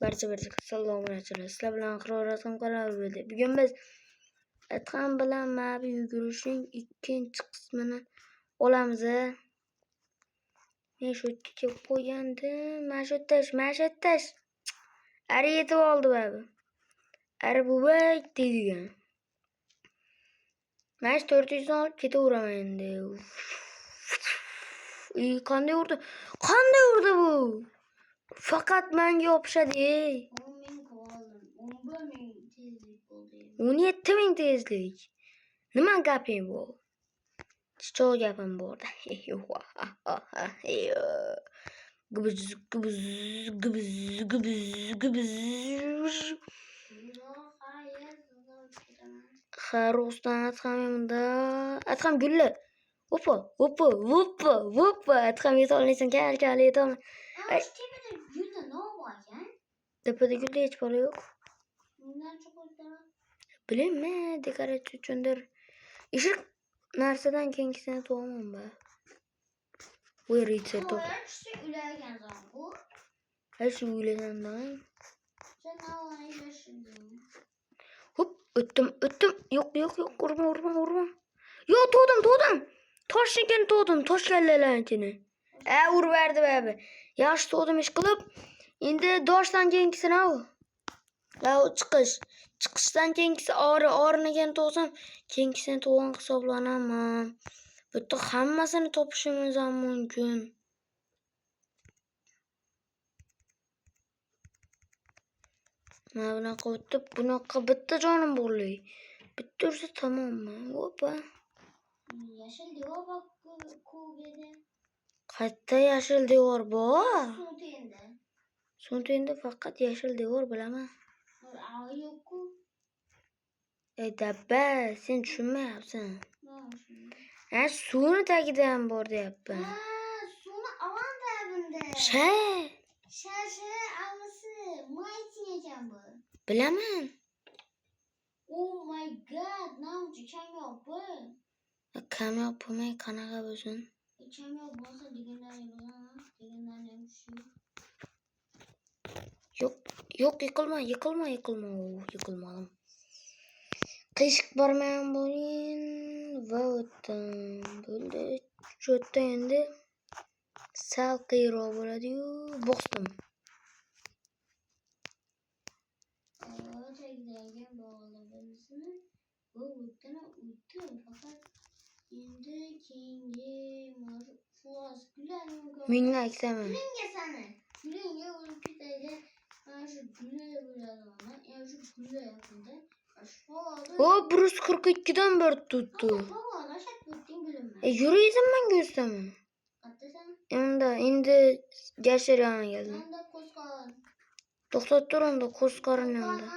Barcha assalomu alaykum. Sizlar bilan Qiroratxon kanalida. Bugun biz Atxam bilan mabi yugurishning ikkinchi qismini olamiz. Men shu yerga qo'ygandim. Mashattash. Ari yetib oldi babi. Ari buvay deydigan. Mana 400 dan olib ketaveraman endi. Qanday urdi? Bu? Faqat menga yopishadi. 17.000 tezlik. Nima gaping bu? Chicho gapim borda. Xarosdan Atxam gulli. Hoppa. Atxam yetolmaysan, kal yetolmay. Tepada gulda hech bola yo'q. Bilmayman, dekoratsiya uchundir. Ishq narsadan kengisini to'g'aman ba. Voy ritsar to'q. Shu uylagandan. Hop, o'tdim. Yo'q, urma. Yo, to'dim. Toshnikin to'dim, tosh kallalarnikini. Urverdi babi. Yaxshi to'dim ish qilib. Endi doshdan kengisini al. Chiqishdan kengisi ornigan to'sam, kengisini to'g'an hisoblanaman. Bu yerda hammasini topishimiz ham mumkin. Mana bunaqa bitta jonim bo'ldi. Bitta ursa tamommi? Hoppa. Yashil devor ko'gedi. Qayerda yashil devor bor? So'ntenda faqat yashil devor bilaman. Yo'q-ku. Dabba, sen tushunmayapsan. Suvni tagida ham bor deyapman. Suvni avan tabimda. Sha, avasi. Mayti ekan bu. Bilaman. Oh my god, namchi kamyob bu. Kamyob bo'lmay qanaqa bo'lsin? Kamyob bo'lsa degandan ham shu. Yo'q, yiqilmadim. Qiyshiq bormagan bo'ling va o'tdim. Bo'ldi. Cho'tda endi sal qiyroq bo'ladi-yu, bosdim. Tagdagi bog'lamasini bu o'tdi faqat endi keyingi fuas gullarni Menga aytsaman. Gulingga o'lib ketadi. Mana shu gullar bo'ladi. Shu gullar yaqinda. 142 dan bir tutdi. Yuraysan men ko'rsaman. Endi gashirana keldim. To'xtat tur unda qo'sqorin yonida.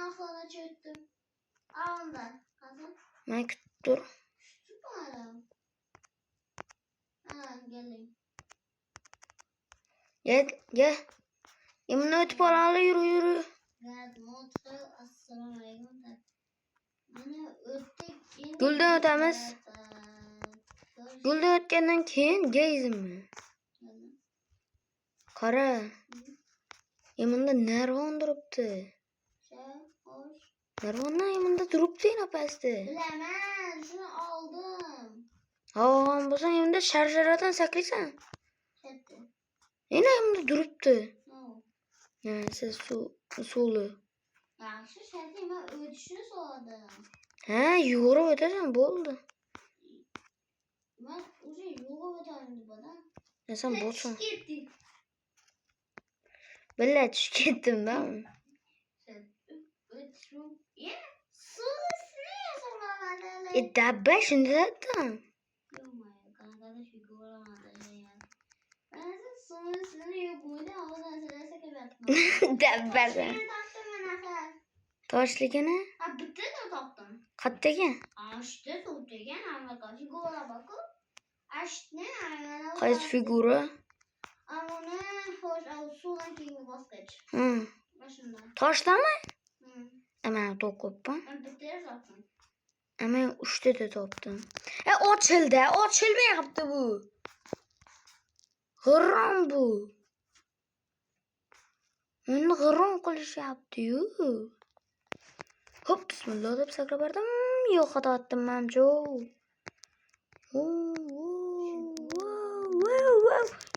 Men kutib tur. Gel. Emin o'tib olali yuru. Assalomu alaykum. Mana o'tdik. Guldan o'tamiz. Guldan o'tgandan keyin geyzimmi? Qara. Eminda narvon turibdi. Narvondan eminda turibdi pastda. Bilaman, shuni oldim. Olgan bo'lsang eminda sharjaradan saklaysan. Eminda turibdi. Siz suvli. Yaxshi, shartli men o'tishni so'radim. Yugurib o'tasan, bo'ldi. Men o'zi yugurib o'taman deb-da. Sen bo'lsin. Billa tushib ketdim-da. Dabba shunda aytdim. Dabba. Toshligini? Bitta topdim. Qayerdaga? Ashta topgan, anaqa figura bor-ku. Ashni ana. Qaysi figura? Ana suvdan keyingi bosqich. Mashina. Toshdami? Men to'qibman. Men bitta topdim. Men 3 ta topdim. Ochilmayapti bu. G'irrom bu. Uni g'irrom qilishyapti-yu. Hop, bismillah deb sakrab bordim. Yo'q, xato etdim, mamjo.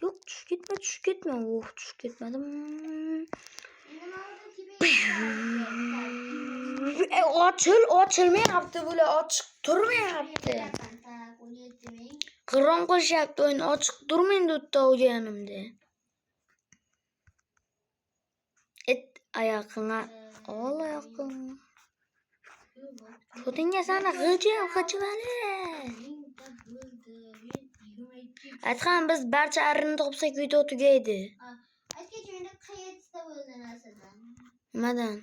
Yo'q, tushib ketma. Tushib ketmadim. Ochilmayapti bular, ochiq turmayapti. G'irrom qilishyapti, o'yin ochiq turmaydi o'tda o'ganimda. Oyoqqa. Ol oyoqqa. Xotinga sana g'ijvali. Aytgan biz barcha arrini topsak video tugaydi. Aytgan menda qayerda bo'ldi narsadan. Nimadan?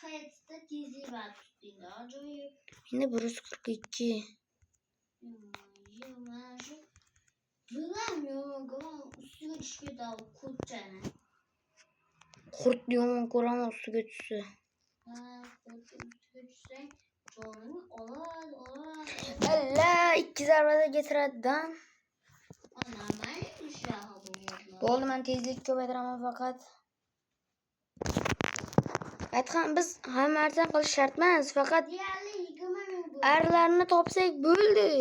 Qayerda tezlik bor tutdingda, ajoyib. Menda 142. Bilam yo'q, ustiga tushib ketadi kurtchani. Qurt yomon ko'raman ustiga tushsa. Ustiga tushsang jonini oladi. Allah, 2 zarbada getiradi-dan. Bo'ldi, men tezlik ko'paytiraman faqat. Aytgan biz hamma narsa qilish shart emas, faqat arlarni topsak bo'ldi.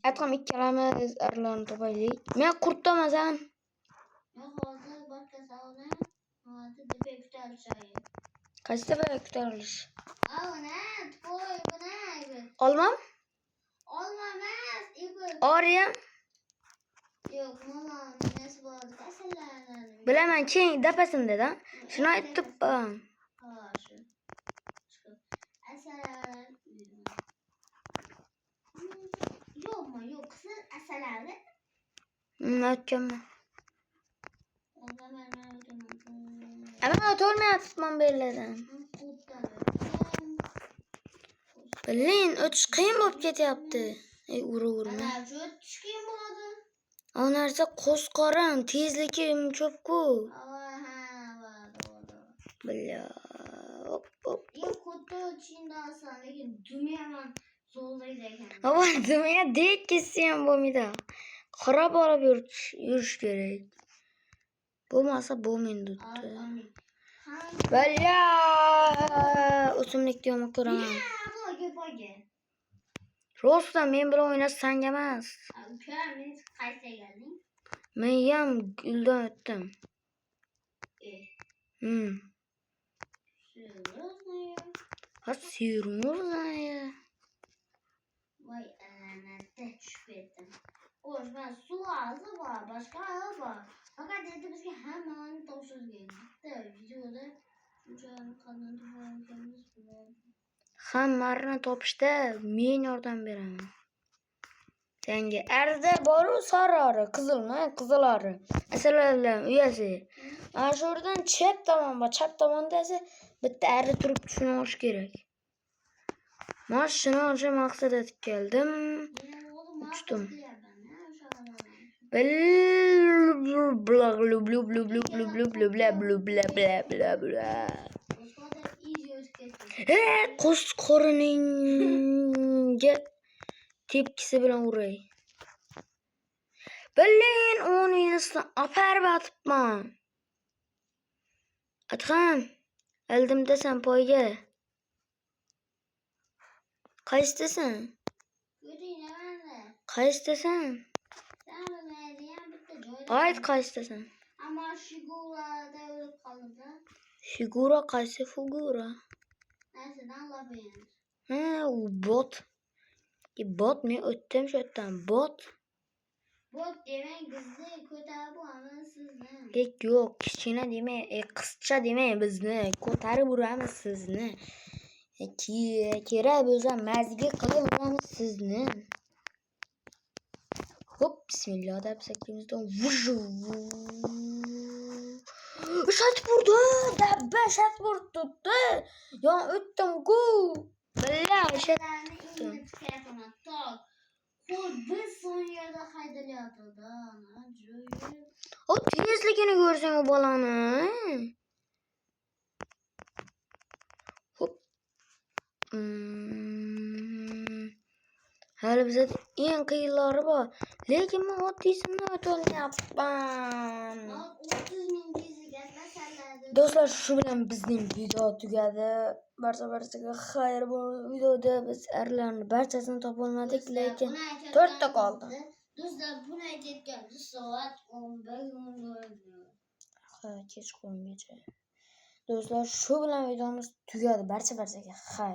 Aytgan ikkalamiz arlarni topaylik. Men qurtdaman. Qaysi tepaga ko'tarilish? Olmam? Olma emas, Oriyam? yo'q, molam nasi bo'ladi, kasallanadi. Bilaman, keng dapasimda-da. Shuni aytibman. Shu. Asallar. Yo'q, qizil asallarni. Aytganman. Ama o'tolmayapman beladan. Bilin, o'tish qiyin bo'lib ketyapti. Urma. Ana, shu o'tish qiyin bo'ladi. O narsa qo'sqorin, tezligi ko'p-ku. Billa. Hop. Ko'ta o'tishingda oson, lekin dumiyaman zo'rlaydi ekan. Ava, dumiya dek ketsa ham bo'lmaydi. Qarab olib yurish kerak. Bo'lmasa bo'lmaydi. Billa. O'simlikni yomon ko'raman. Rostdan men bilan o'ynash sanga emas. Uka, men qayerga kelding? Men ham guldan o'tdim. Seriously? Voy, ananatda tushib ketdim. O'sh, men suv ozi bor, boshqa bor. Faqat endi bizga hammani topshirgan. Bitta videoda shunchani qanday topganimiz bo'ladi. Hammarini topishda men yordam beraman. Senga arda boru sarori, qizilmi? Qizilori. Asallar uyasi. Ana shu yerdan chap tomonda esa bitta arra turib shuni olish kerak. Men shuni olishga maqsad etib keldim. Uchdim. Qo'sqorininga tepkisi bilan uray. Bilin, onu yinasini aparib atibman. Atxan, aldimdasan poyga. Qaysidasan? Qaysidasan? Ayt qaysidasan? Ammo figurada o'lib qoldi. Figura qaysi figura? Narsadan labirin. U bot. Bot men o'tdim shu yerdan. Bot demang bizni ko'tarib uramiz sizni. Yo'q, kichkina demang, qizcha demang bizni ko'tarib uramiz sizni. Kerak bo'lsa mazga qilib uramiz sizni. Hop, bismillah deb sakrimizdan shat burdi, dabba shat burdi. Yo, o'tdim-ku. Billa shatni telefonni tok. Bir soniyada haydalyapti-da, ajoyib. O tezligini ko'rsang o bolani. Hop. Hali bizda eng qiyinlari bor. Lekin men oddiysini o'tolmayapman. 30 Do'stlar, shu bilan bizning video tugadi. Barchaga xayr bo'lsin. Videoda biz erlarni barchasini topolmadik, lekin 4 ta qoldi. Do'stlar, buni aytayotganimiz soat 11:00. Ha, kechqurungacha. Do'stlar, shu bilan videomiz tugadi. Barchaga xayr.